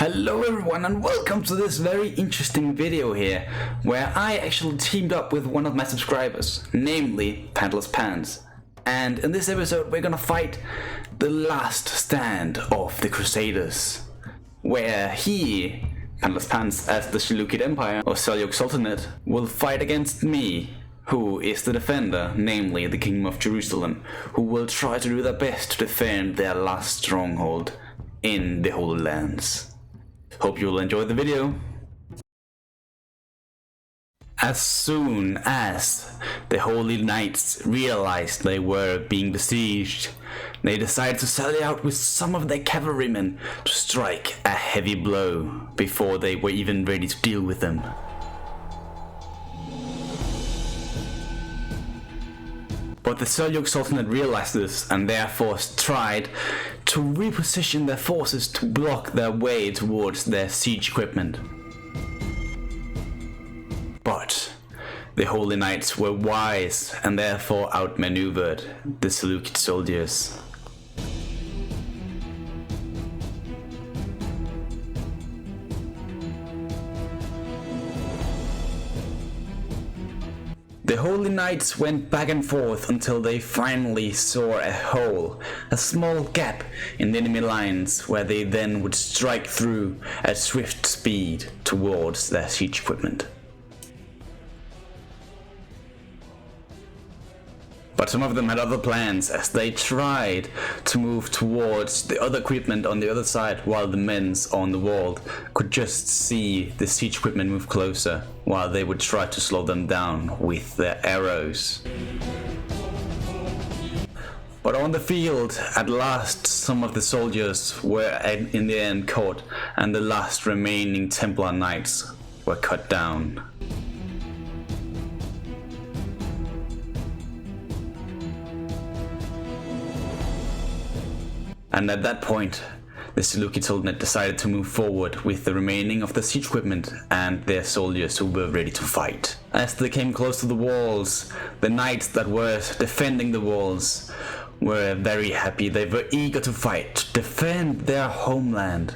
Hello everyone and welcome to this very interesting video here, where I actually teamed up with one of my subscribers, namely Pantless Pants. And in this episode we're gonna fight the last stand of the Crusaders, where he, Pantless Pants as the Seljuk Empire or Seljuk Sultanate, will fight against me, who is the defender, namely the Kingdom of Jerusalem, who will try to do their best to defend their last stronghold in the Holy Lands. Hope you'll enjoy the video. As soon as the Holy Knights realized they were being besieged, they decided to sally out with some of their cavalrymen to strike a heavy blow before they were even ready to deal with them. But the Seljuk Sultanate realized this and therefore tried to reposition their forces to block their way towards their siege equipment. But the Holy Knights were wise and therefore outmaneuvered the Seljuk soldiers. The Holy Knights went back and forth until they finally saw a hole, a small gap in the enemy lines, where they then would strike through at swift speed towards their siege equipment. But some of them had other plans, as they tried to move towards the other equipment on the other side, while the men on the wall could just see the siege equipment move closer, while they would try to slow them down with their arrows. But on the field, at last, some of the soldiers were in the end caught, and the last remaining Templar Knights were cut down. And at that point, the Seljuk Sultanate decided to move forward with the remaining of the siege equipment and their soldiers who were ready to fight. As they came close to the walls, the knights that were defending the walls were very happy. They were eager to fight, to defend their homeland.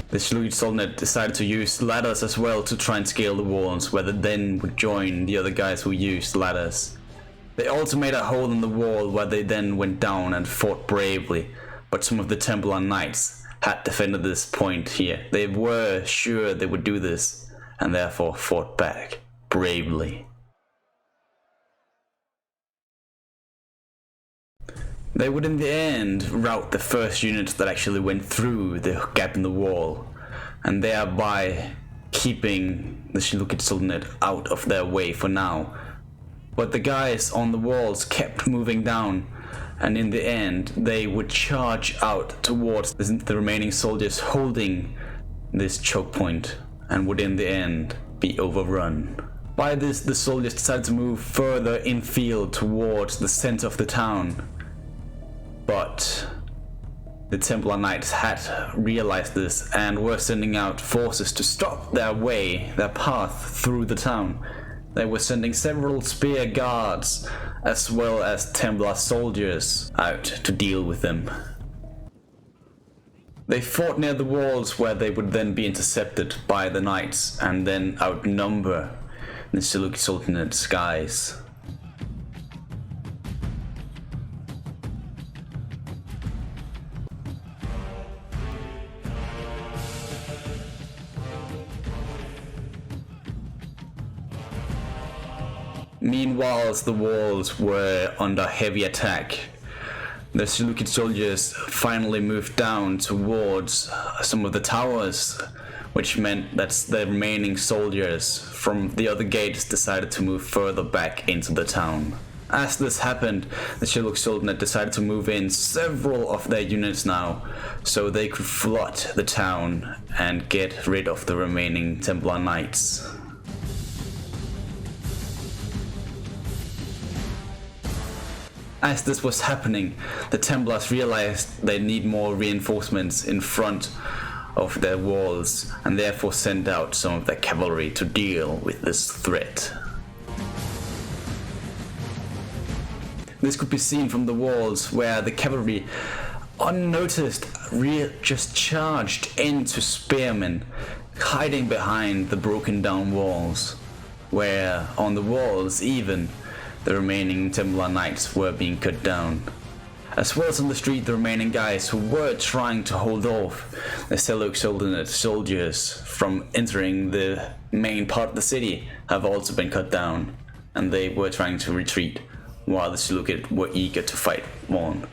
The Seljuk Sultanate decided to use ladders as well to try and scale the walls, where they then would join the other guys who used ladders. They also made a hole in the wall where they then went down and fought bravely, but some of the Templar Knights had defended this point here. They were sure they would do this, and therefore fought back bravely. They would in the end rout the first units that actually went through the gap in the wall, and thereby keeping the Seljuk Sultanate out of their way for now. But the guys on the walls kept moving down, and in the end they would charge out towards the remaining soldiers holding this choke point, and would in the end be overrun. By this, the soldiers decided to move further infield towards the center of the town. But the Templar Knights had realized this and were sending out forces to stop their path through the town. They were sending several spear guards as well as Templar soldiers out to deal with them. They fought near the walls, where they would then be intercepted by the knights and then outnumber the Seljuk Sultanate's guys. Meanwhile, the walls were under heavy attack. The Seljuk soldiers finally moved down towards some of the towers, which meant that the remaining soldiers from the other gates decided to move further back into the town. As this happened, the Seljuk Sultanate decided to move in several of their units now, so they could flood the town and get rid of the remaining Templar Knights. As this was happening, the Templars realized they need more reinforcements in front of their walls, and therefore sent out some of their cavalry to deal with this threat. This could be seen from the walls where the cavalry, unnoticed, just charged into spearmen, hiding behind the broken down walls, where on the walls even the remaining Templar knights were being cut down. As well as on the street, the remaining guys who were trying to hold off the Seljuk Sultanate soldiers from entering the main part of the city have also been cut down, and they were trying to retreat while the Seljuk were eager to fight on.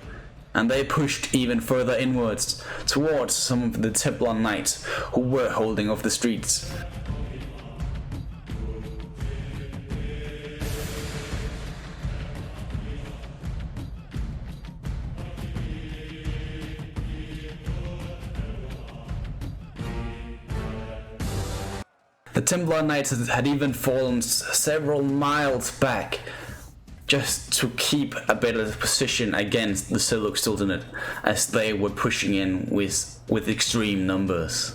And they pushed even further inwards towards some of the Templar knights who were holding off the streets. The Templar Knights had even fallen several miles back just to keep a better position against the Seljuk Sultanate, as they were pushing in with extreme numbers.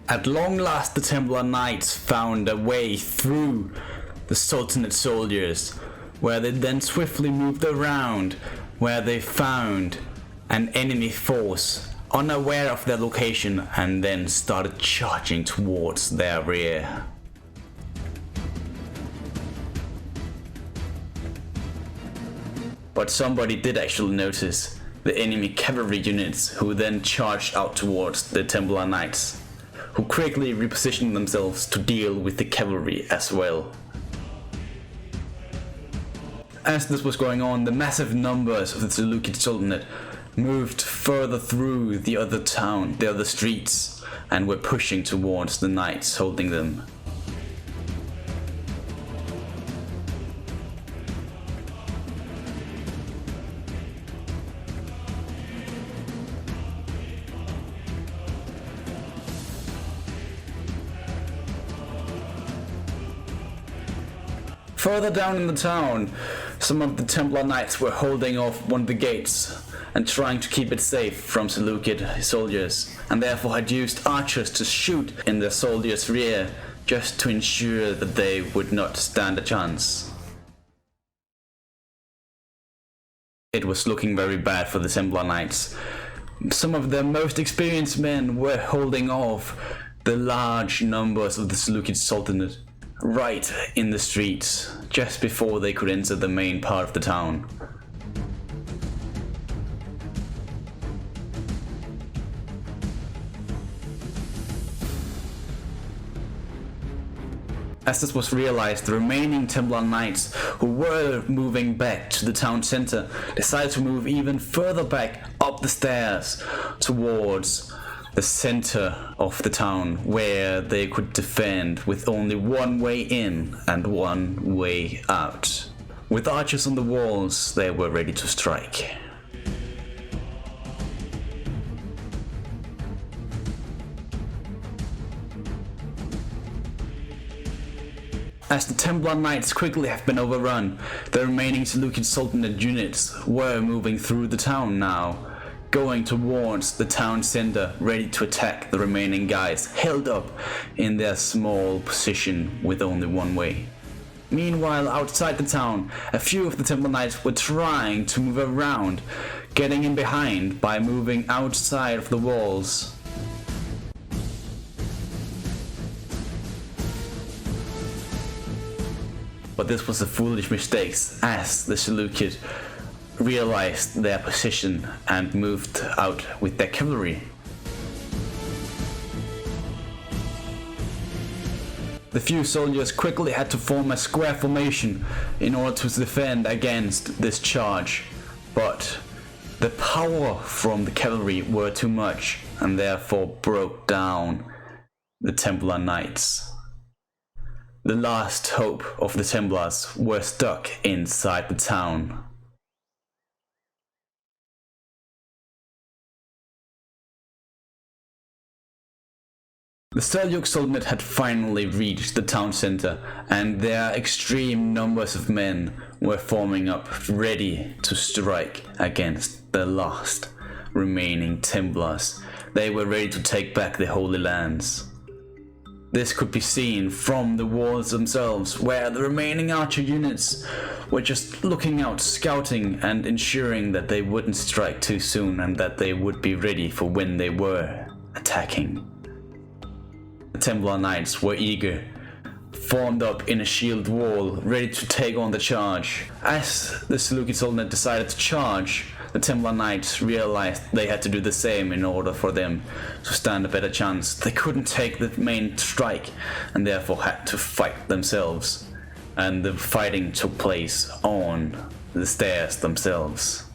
At long last, the Templar Knights found a way through the Sultanate soldiers, where they then swiftly moved around, where they found an enemy force unaware of their location, and then started charging towards their rear. But somebody did actually notice the enemy cavalry units, who then charged out towards the Templar Knights, who quickly repositioned themselves to deal with the cavalry as well. As this was going on, the massive numbers of the Seljuk Sultanate moved further through the other streets, and were pushing towards the knights holding them. Further down in the town, some of the Templar Knights were holding off one of the gates and trying to keep it safe from Seljuk soldiers, and therefore had used archers to shoot in the soldiers' rear just to ensure that they would not stand a chance. It was looking very bad for the Templar Knights. Some of their most experienced men were holding off the large numbers of the Seljuk Sultanate right in the streets, just before they could enter the main part of the town. As this was realized, the remaining Templar Knights, who were moving back to the town center, decided to move even further back up the stairs towards the center of the town, where they could defend with only one way in and one way out. With archers on the walls, they were ready to strike. As the Templar Knights quickly have been overrun, the remaining Seljuk Sultanate units were moving through the town now, going towards the town center, ready to attack the remaining guys held up in their small position with only one way. Meanwhile, outside the town, a few of the Templar Knights were trying to move around, getting in behind by moving outside of the walls. But this was a foolish mistake, as the Seljuk realized their position and moved out with their cavalry. The few soldiers quickly had to form a square formation in order to defend against this charge, but the power from the cavalry were too much and therefore broke down the Templar Knights. The last hope of the Templars were stuck inside the town. The Seljuk Sultanate had finally reached the town center, and their extreme numbers of men were forming up, ready to strike against the last remaining Templars. They were ready to take back the Holy Lands. This could be seen from the walls themselves, where the remaining archer units were just looking out, scouting, and ensuring that they wouldn't strike too soon and that they would be ready for when they were attacking. The Templar Knights were eager, formed up in a shield wall, ready to take on the charge. As the Seljuk Sultanate decided to charge, the Templar Knights realized they had to do the same in order for them to stand a better chance. They couldn't take the main strike and therefore had to fight themselves. And the fighting took place on the stairs themselves.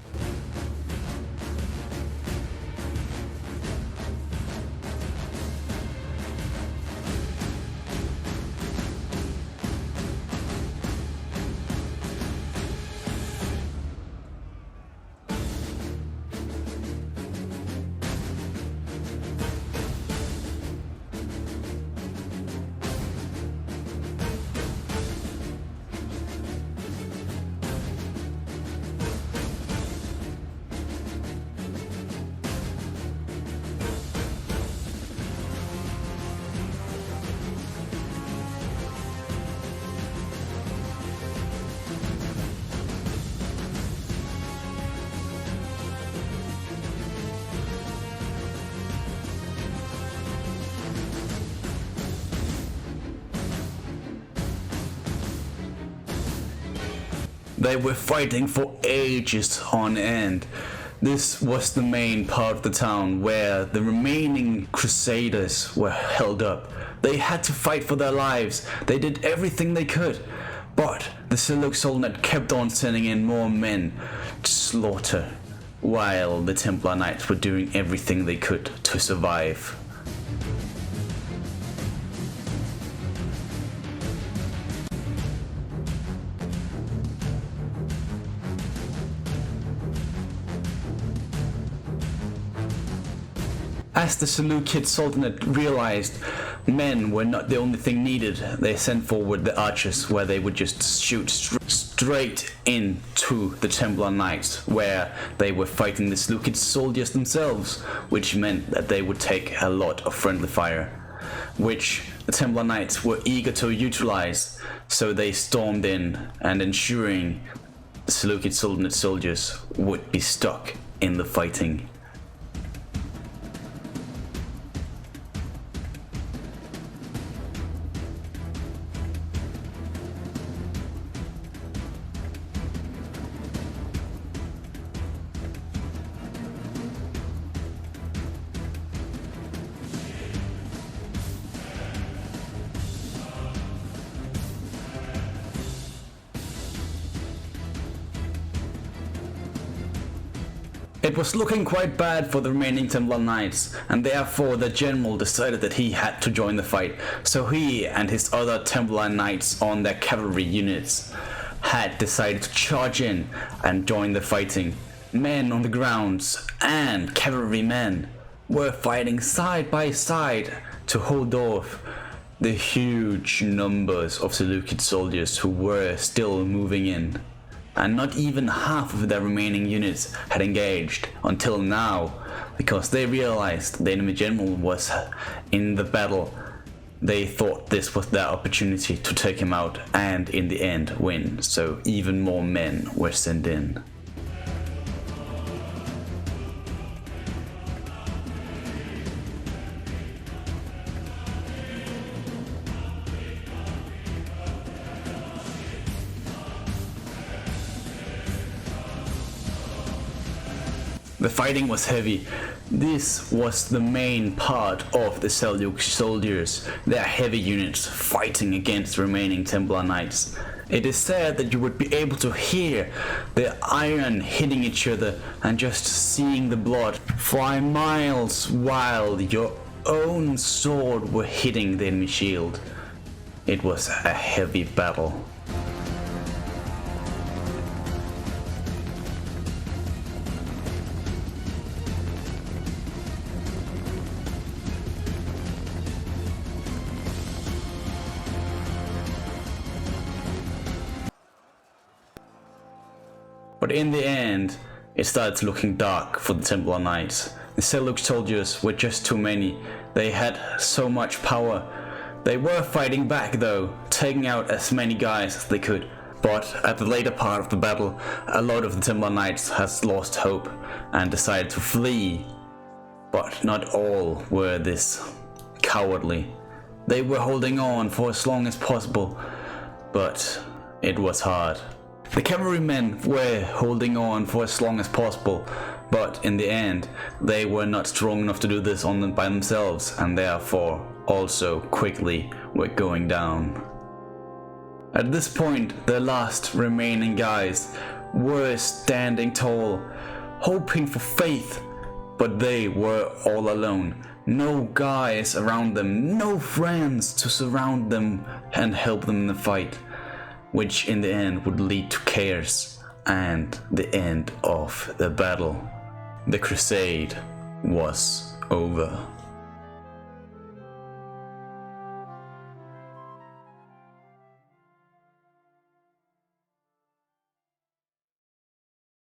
They were fighting for ages on end. This was the main part of the town where the remaining Crusaders were held up. They had to fight for their lives. They did everything they could. But the Seljuk Sultanate kept on sending in more men to slaughter, while the Templar Knights were doing everything they could to survive. As the Seljuk Sultanate realized men were not the only thing needed, they sent forward the archers, where they would just shoot straight into the Templar Knights, where they were fighting the Seljuk soldiers themselves, which meant that they would take a lot of friendly fire, which the Templar Knights were eager to utilize, so they stormed in and ensuring the Seljuk Sultanate soldiers would be stuck in the fighting. It was looking quite bad for the remaining Templar Knights, and therefore the general decided that he had to join the fight. So he and his other Templar Knights on their cavalry units had decided to charge in and join the fighting. Men on the grounds and cavalrymen were fighting side by side to hold off the huge numbers of Seljuk soldiers who were still moving in. And not even half of their remaining units had engaged until now, because they realized the enemy general was in the battle. They thought this was their opportunity to take him out and in the end win, so even more men were sent in. The fighting was heavy. This was the main part of the Seljuk soldiers, their heavy units fighting against the remaining Templar Knights. It is said that you would be able to hear the iron hitting each other and just seeing the blood fly miles while your own sword were hitting the enemy shield. It was a heavy battle. But in the end, it started looking dark for the Templar Knights. The Seljuk soldiers were just too many. They had so much power They were fighting back though, taking out as many guys as they could. But at the later part of the battle, a lot of the Templar Knights has lost hope and decided to flee. But not all were this cowardly. They were holding on for as long as possible, but it was hard. The cavalrymen were holding on for as long as possible, but in the end, they were not strong enough to do this by themselves, and therefore also quickly were going down. At this point, the last remaining guys were standing tall, hoping for faith, but they were all alone. No guys around them, no friends to surround them and help them in the fight, which in the end would lead to chaos and the end of the battle. The crusade was over.